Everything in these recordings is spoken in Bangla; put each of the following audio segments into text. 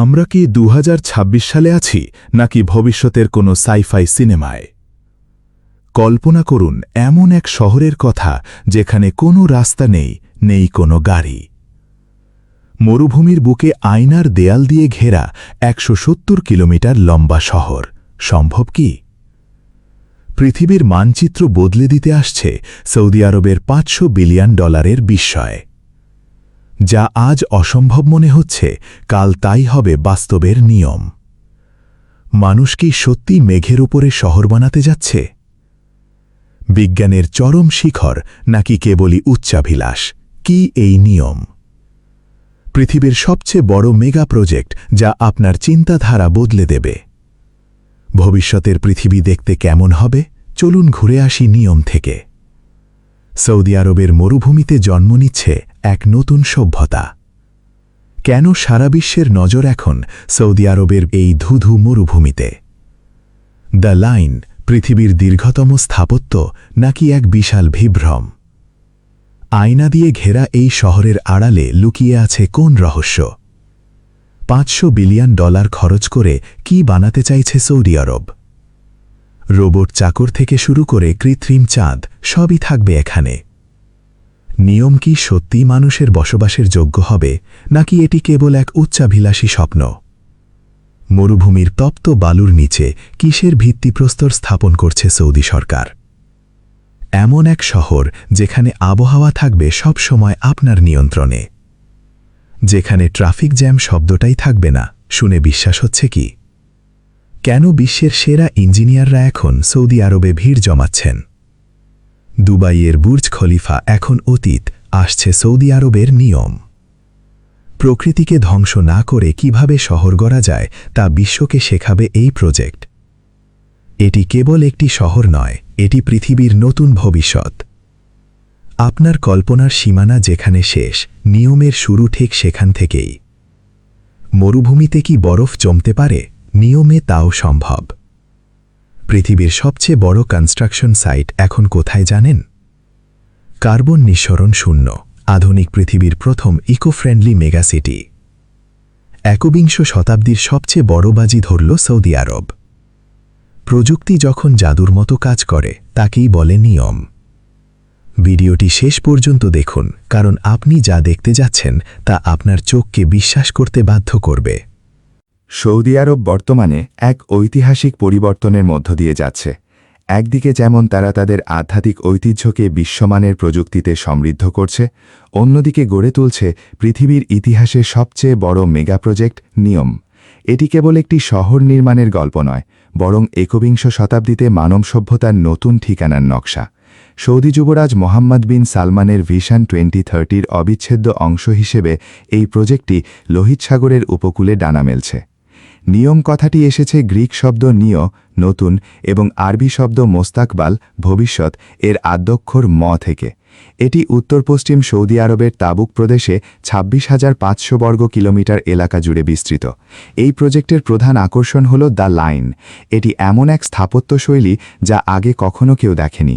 আমরা কি ২০২৬ সালে আছি নাকি ভবিষ্যতের কোনো সাইফাই সিনেমায়? কল্পনা করুন এমন এক শহরের কথা যেখানে কোনো রাস্তা নেই, নেই কোনো গাড়ি। মরুভূমির বুকে আয়নার দেয়াল দিয়ে ঘেরা ১৭০ কিলোমিটার লম্বা শহর। সম্ভব কি? পৃথিবীর মানচিত্র বদলে দিতে আসছে সৌদি আরবের $৫০০ বিলিয়ন বিস্ময়। যা আজ অসম্ভব মনে হচ্ছে, কাল তাই হবে বাস্তবের নিয়ম। মানুষ কি সত্যি মেঘের উপরে শহর বানাতে যাচ্ছে? বিজ্ঞানের চরম শিখর নাকি কেবলই উচ্চাভিলাষ? কি এই নিয়ম? পৃথিবীর সবচেয়ে বড় মেগা প্রজেক্ট যা আপনার চিন্তাধারা বদলে দেবে। ভবিষ্যতের পৃথিবী দেখতে কেমন হবে? চলুন ঘুরে আসি নিয়ম থেকে। সৌদি আরবের মরুভূমিতে জন্ম নিচ্ছে এক নতুন সভ্যতা। কেন সারা বিশ্বের নজর এখন সৌদি আরবের এই ধুধু মরুভূমিতে? দ্য লাইন পৃথিবীর দীর্ঘতম স্থাপত্য নাকি এক বিশাল বিভ্রম? আয়না দিয়ে ঘেরা এই শহরের আড়ালে লুকিয়ে আছে কোন রহস্য? $৫০০ বিলিয়ন খরচ করে কি বানাতে চাইছে সৌদি আরব? রোবট চাকর থেকে শুরু করে কৃত্রিম চাঁদ সবই থাকবে এখানে। নিয়ম কি সত্যি মানুষের বসবাসের যোগ্য হবে নাকি এটি কেবল এক উচ্চাভিলাষী স্বপ্ন? মরুভূমির তপ্ত বালুর নিচে কিসের ভিত্তিপ্রস্তর স্থাপন করছে সৌদি সরকার? এমন এক শহর যেখানে আবহাওয়া থাকবে সব সময় আপনার নিয়ন্ত্রণে, যেখানে ট্রাফিক জ্যাম শব্দটাই থাকবে না। শুনে বিশ্বাস হচ্ছে কি? কেন বিশ্বের সেরা ইঞ্জিনিয়াররা এখন সৌদি আরবে ভিড় জমাচ্ছেন? দুবাইয়ের বুর্জ খলিফা এখন অতীত, আসছে সৌদি আরবের নিয়ম। প্রকৃতিকে ধ্বংস না করে কিভাবে শহর গড়া যায় তা বিশ্বকে শেখাবে এই প্রজেক্ট। এটি কেবল একটি শহর নয়, এটি পৃথিবীর নতুন ভবিষ্যৎ। আপনার কল্পনার সীমানা যেখানে শেষ, নিয়মের শুরু ঠিক সেখান থেকেই। মরুভূমিতে কি বরফ জমতে পারে? নিয়মে তাও সম্ভব। পৃথিবীর সবচেয়ে বড় কনস্ট্রাকশন সাইট এখন কোথায় জানেন? কার্বন নিঃসরণ শূন্য, আধুনিক পৃথিবীর প্রথম ইকো-ফ্রেন্ডলি মেগাসিটি। একবিংশ শতাব্দীর সবচেয়ে বড় বাজি ধরল সৌদি আরব। প্রযুক্তি যখন জাদুর মতো কাজ করে, তাকেই বলে নিয়ম। ভিডিওটি শেষ পর্যন্ত দেখুন, কারণ আপনি যা দেখতে যাচ্ছেন তা আপনার চোখকে বিশ্বাস করতে বাধ্য করবে। সৌদি আরব বর্তমানে এক ঐতিহাসিক পরিবর্তনের মধ্য দিয়ে যাচ্ছে। একদিকে যেমন তারা তাদের আধ্যাত্মিক ঐতিহ্যকে বিশ্বমানের প্রযুক্তিতে সমৃদ্ধ করছে, অন্যদিকে গড়ে তুলছে পৃথিবীর ইতিহাসের সবচেয়ে বড় মেগা প্রজেক্ট নিয়ম। এটি কেবল একটি শহর নির্মাণের গল্প নয়, বরং একবিংশ শতাব্দীতে মানব সভ্যতার নতুন ঠিকানার নকশা। সৌদি যুবরাজ মোহাম্মদ বিন সালমানের ভিশন 2030-র অবিচ্ছেদ্য অংশ হিসেবে এই প্রজেক্টটি লোহিত সাগরের উপকূলে ডানা মেলছে। নিয়ম কথাটি এসেছে গ্রিক শব্দ নিয়, নতুন, এবং আরবি শব্দ মোস্তাকবাল, ভবিষ্যৎ, এর আদ্যক্ষর ম থেকে। এটি উত্তর পশ্চিম সৌদি আরবের তাবুক প্রদেশে ২৬,৫০০ বর্গ কিলোমিটার এলাকা জুড়ে বিস্তৃত। এই প্রজেক্টের প্রধান আকর্ষণ হল দ্য লাইন। এটি এমন এক স্থাপত্যশৈলী যা আগে কখনো কেউ দেখেনি।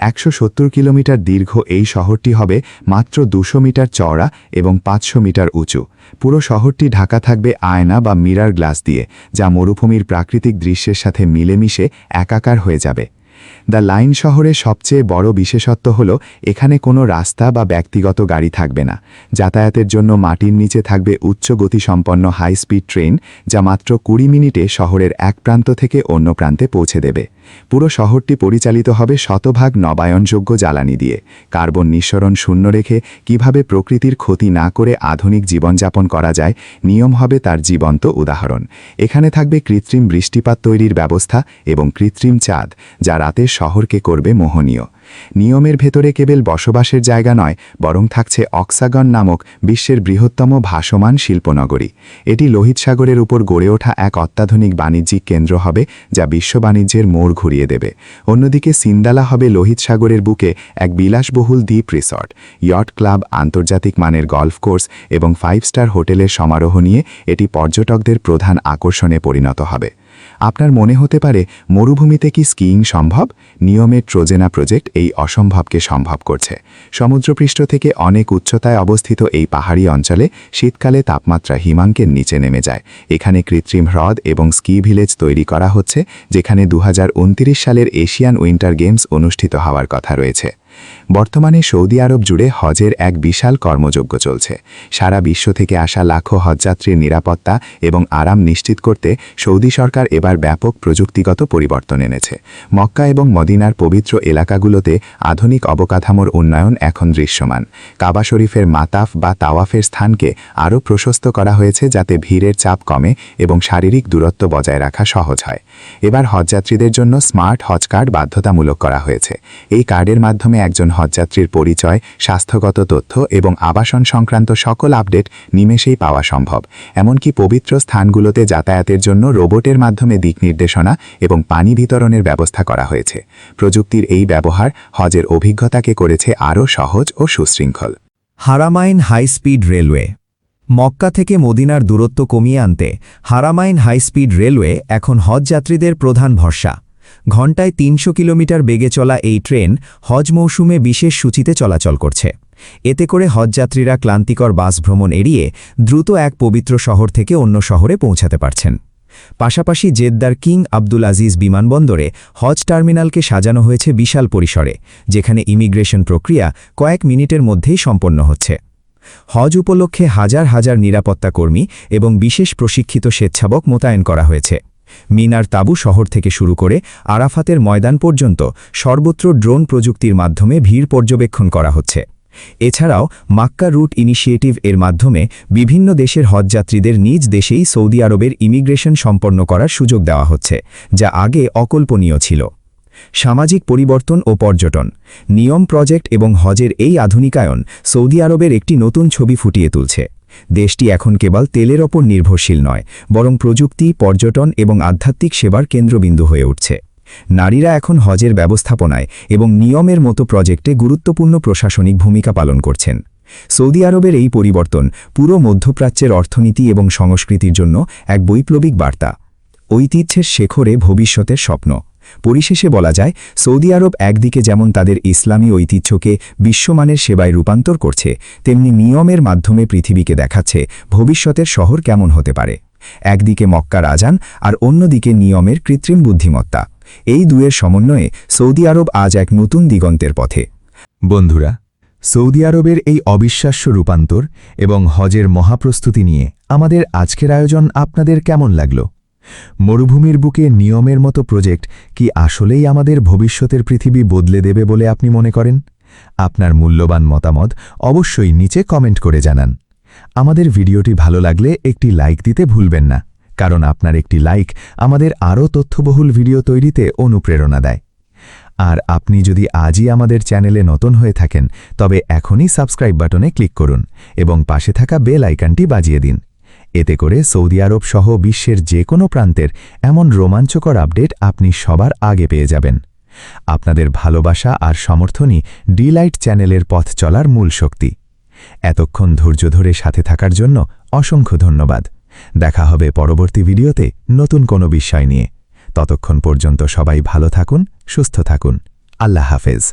১৭০ কিলোমিটার দীর্ঘ এই শহরটি হবে মাত্র ২০০ মিটার চওড়া এবং ৫০০ মিটার উঁচু। পুরো শহরটি ঢাকা থাকবে আয়না বা মিরার গ্লাস দিয়ে, যা মরুভূমির প্রাকৃতিক দৃশ্যের সাথে মিলেমিশে একাকার হয়ে যাবে। দ্য লাইন শহরের সবচেয়ে বড় বিশেষত্ব হল এখানে কোনো রাস্তা বা ব্যক্তিগত গাড়ি থাকবে না। যাতায়াতের জন্য মাটির নিচে থাকবে উচ্চ গতিসম্পন্ন হাই স্পিড ট্রেন, যা মাত্র ২০ মিনিটে শহরের এক প্রান্ত থেকে অন্য প্রান্তে পৌঁছে দেবে। পুরো শহরটি পরিচালিত হবে শতভাগ নবায়নযোগ্য জ্বালানি দিয়ে। কার্বন নিঃসরণ শূন্য রেখে কিভাবে প্রকৃতির ক্ষতি না করে আধুনিক জীবনযাপন করা যায়, নিয়ম হবে তার জীবন্ত উদাহরণ। এখানে থাকবে কৃত্রিম বৃষ্টিপাত তৈরির ব্যবস্থা এবং কৃত্রিম চাঁদ, যা রাতের শহরকে করবে মোহনীয়। নিয়মের ভেতরে কেবল বসবাসের জায়গা নয়, বরং থাকছে অক্সাগন নামক বিশ্বের বৃহত্তম ভাসমান শিল্পনগরী। এটি লোহিত সাগরের উপর গড়ে ওঠা এক অত্যাধুনিক বাণিজ্যিক কেন্দ্র হবে, যা বিশ্ব বাণিজ্যের মোড় ঘুরিয়ে দেবে। অন্যদিকে সিন্দালা হবে লোহিত সাগরের বুকে এক বিলাসবহুল দ্বীপ রিসর্ট, ইয়ট ক্লাব, আন্তর্জাতিক মানের গল্ফ কোর্স এবং 5 স্টার হোটেলের সমারোহ নিয়ে এটি পর্যটকদের প্রধান আকর্ষণে পরিণত হবে। আপনার মনে হতে পারে মরুভূমিতে কি স্কিইং সম্ভব? নিয়মের ট্রোজেনা প্রজেক্ট এই অসম্ভবকে সম্ভব করছে। সমুদ্রপৃষ্ঠ থেকে অনেক উচ্চতায় অবস্থিত এই পাহাড়ি অঞ্চলে শীতকালে তাপমাত্রা হিমাঙ্কের নিচে নেমে যায়। এখানে কৃত্রিম হ্রদ এবং স্কি ভিলেজ তৈরি করা হচ্ছে, যেখানে 2029 সালের এশিয়ান উইন্টার গেমস অনুষ্ঠিত হওয়ার কথা রয়েছে। বর্তমানে সৌদি আরব জুড়ে হজের এক বিশাল কর্মযজ্ঞ চলছে। সারা বিশ্ব থেকে আসা লাখো হজযাত্রীর নিরাপত্তা এবং আরাম নিশ্চিত করতে সৌদি সরকার এবার ব্যাপক প্রযুক্তিগত পরিবর্তন এনেছে। মক্কা এবং মদিনার পবিত্র এলাকাগুলোতে আধুনিক অবকাঠামোর উন্নয়ন এখন দৃশ্যমান। কাবা শরীফের মাতাফ বা তাওয়াফের স্থানকে আরও প্রশস্ত করা হয়েছে, যাতে ভিড়ের চাপ কমে এবং শারীরিক দূরত্ব বজায় রাখা সহজ হয়। এবার হজযাত্রীদের জন্য স্মার্ট হজ কার্ড বাধ্যতামূলক করা হয়েছে। এই কার্ডের মাধ্যমে একজন হজযাত্রীর পরিচয়, স্বাস্থ্যগত তথ্য এবং আবাসন সংক্রান্ত সকল আপডেট নিমেষেই পাওয়া সম্ভব। এমনকি পবিত্র স্থানগুলোতে যাতায়াতের জন্য রোবটের মাধ্যমে দিক নির্দেশনা এবং পানি বিতরণের ব্যবস্থা করা হয়েছে। প্রযুক্তির এই ব্যবহার হজের অভিজ্ঞতাকে করেছে আরও সহজ ও সুশৃঙ্খল। হারামাইন হাই স্পিড রেলওয়ে। মক্কা থেকে মদিনার দূরত্ব কমিয়ে আনতে হারামাইন হাই স্পিড রেলওয়ে এখন হজযাত্রীদের প্রধান ভরসা। ঘণ্টায় 300 কিলোমিটার বেগে চলা এই ট্রেন হজ মৌসুমে বিশেষ সূচিতে চলাচল করছে। এতে করে হজযাত্রীরা ক্লান্তিকর বাস ভ্রমণ এড়িয়ে দ্রুত এক পবিত্র শহর থেকে অন্য শহরে পৌঁছাতে পারছেন। পাশাপাশি জেদ্দার কিং আব্দুল আজিজ বিমানবন্দরে হজ টার্মিনালকে সাজানো হয়েছে বিশাল পরিসরে, যেখানে ইমিগ্রেশন প্রক্রিয়া কয়েক মিনিটের মধ্যেই সম্পন্ন হচ্ছে। হজ উপলক্ষে হাজার হাজার নিরাপত্তা কর্মী এবং বিশেষ প্রশিক্ষিত স্বেচ্ছাবক মোতায়েন করা হয়েছে। মিনার তাবু শহর থেকে শুরু করে আরাফাতের ময়দান পর্যন্ত সর্বত্র ড্রোন প্রযুক্তির মাধ্যমে ভিড় পর্যবেক্ষণ করা হচ্ছে। এছাড়াও মাক্কা রুট ইনিশিয়েটিভ এর মাধ্যমে বিভিন্ন দেশের হজযাত্রীদের নিজ দেশেই সৌদি আরবের ইমিগ্রেশন সম্পন্ন করার সুযোগ দেওয়া হচ্ছে, যা আগে অকল্পনীয় ছিল। সামাজিক পরিবর্তন ও পর্যটন, নিয়ম প্রজেক্ট এবং হজের এই আধুনিকায়ন সৌদি আরবের একটি নতুন ছবি ফুটিয়ে তুলছে। দেশটি এখন কেবল তেলের ওপর নির্ভরশীল নয়, বরং প্রযুক্তি, পর্যটন এবং আধ্যাত্মিক সেবার কেন্দ্রবিন্দু হয়ে উঠছে। নারীরা এখন হজের ব্যবস্থাপনায় এবং নিয়মের মতো প্রজেক্টে গুরুত্বপূর্ণ প্রশাসনিক ভূমিকা পালন করছেন। সৌদি আরবের এই পরিবর্তন পুরো মধ্যপ্রাচ্যের অর্থনীতি এবং সংস্কৃতির জন্য এক বৈপ্লবিক বার্তা। ঐতিহ্যের শেখরে ভবিষ্যতের স্বপ্ন। পরিশেষে বলা যায়, সৌদি আরব একদিকে যেমন তাদের ইসলামী ঐতিহ্যকে বিশ্বমানের সেবায় রূপান্তর করছে, তেমনি নিয়মের মাধ্যমে পৃথিবীকে দেখাচ্ছে ভবিষ্যতের শহর কেমন হতে পারে। একদিকে মক্কার আজান আর অন্যদিকে নিয়মের কৃত্রিম বুদ্ধিমত্তা। এই দুয়ের সমন্বয়ে সৌদি আরব আজ এক নতুন দিগন্তের পথে। বন্ধুরা, সৌদি আরবের এই অবিশ্বাস্য রূপান্তর এবং হজের মহাপ্রস্তুতি নিয়ে আমাদের আজকের আয়োজন আপনাদের কেমন লাগল? মরুভূমির বুকে নিয়মের মতো প্রজেক্ট কি আসলেই আমাদের ভবিষ্যতের পৃথিবী বদলে দেবে বলে আপনি মনে করেন? আপনার মূল্যবান মতামত অবশ্যই নিচে কমেন্ট করে জানান। আমাদের ভিডিওটি ভালো লাগলে একটি লাইক দিতে ভুলবেন না, কারণ আপনার একটি লাইক আমাদের আরও তথ্যবহুল ভিডিও তৈরিতে অনুপ্রেরণা দেয়। আর আপনি যদি আজই আমাদের চ্যানেলে নতুন হয়ে থাকেন, তবে এখনই সাবস্ক্রাইব বাটনে ক্লিক করুন এবং পাশে থাকা বেল আইকনটি বাজিয়ে দিন। এতে করে সৌদি আরব সহ বিশ্বের যে কোনো প্রান্তের এমন রোমাঞ্চকর আপডেট আপনি সবার আগে পেয়ে যাবেন। আপনাদের ভালোবাসা আর সমর্থনই ডিলাইট চ্যানেলের পথ চলার মূল শক্তি। এতক্ষণ ধৈর্য ধরে সাথে থাকার জন্য অসংখ্য ধন্যবাদ। দেখা হবে পরবর্তী ভিডিওতে নতুন কোনো বিষয় নিয়ে। ততক্ষণ পর্যন্ত সবাই ভালো থাকুন, সুস্থ থাকুন। আল্লাহ হাফেজ।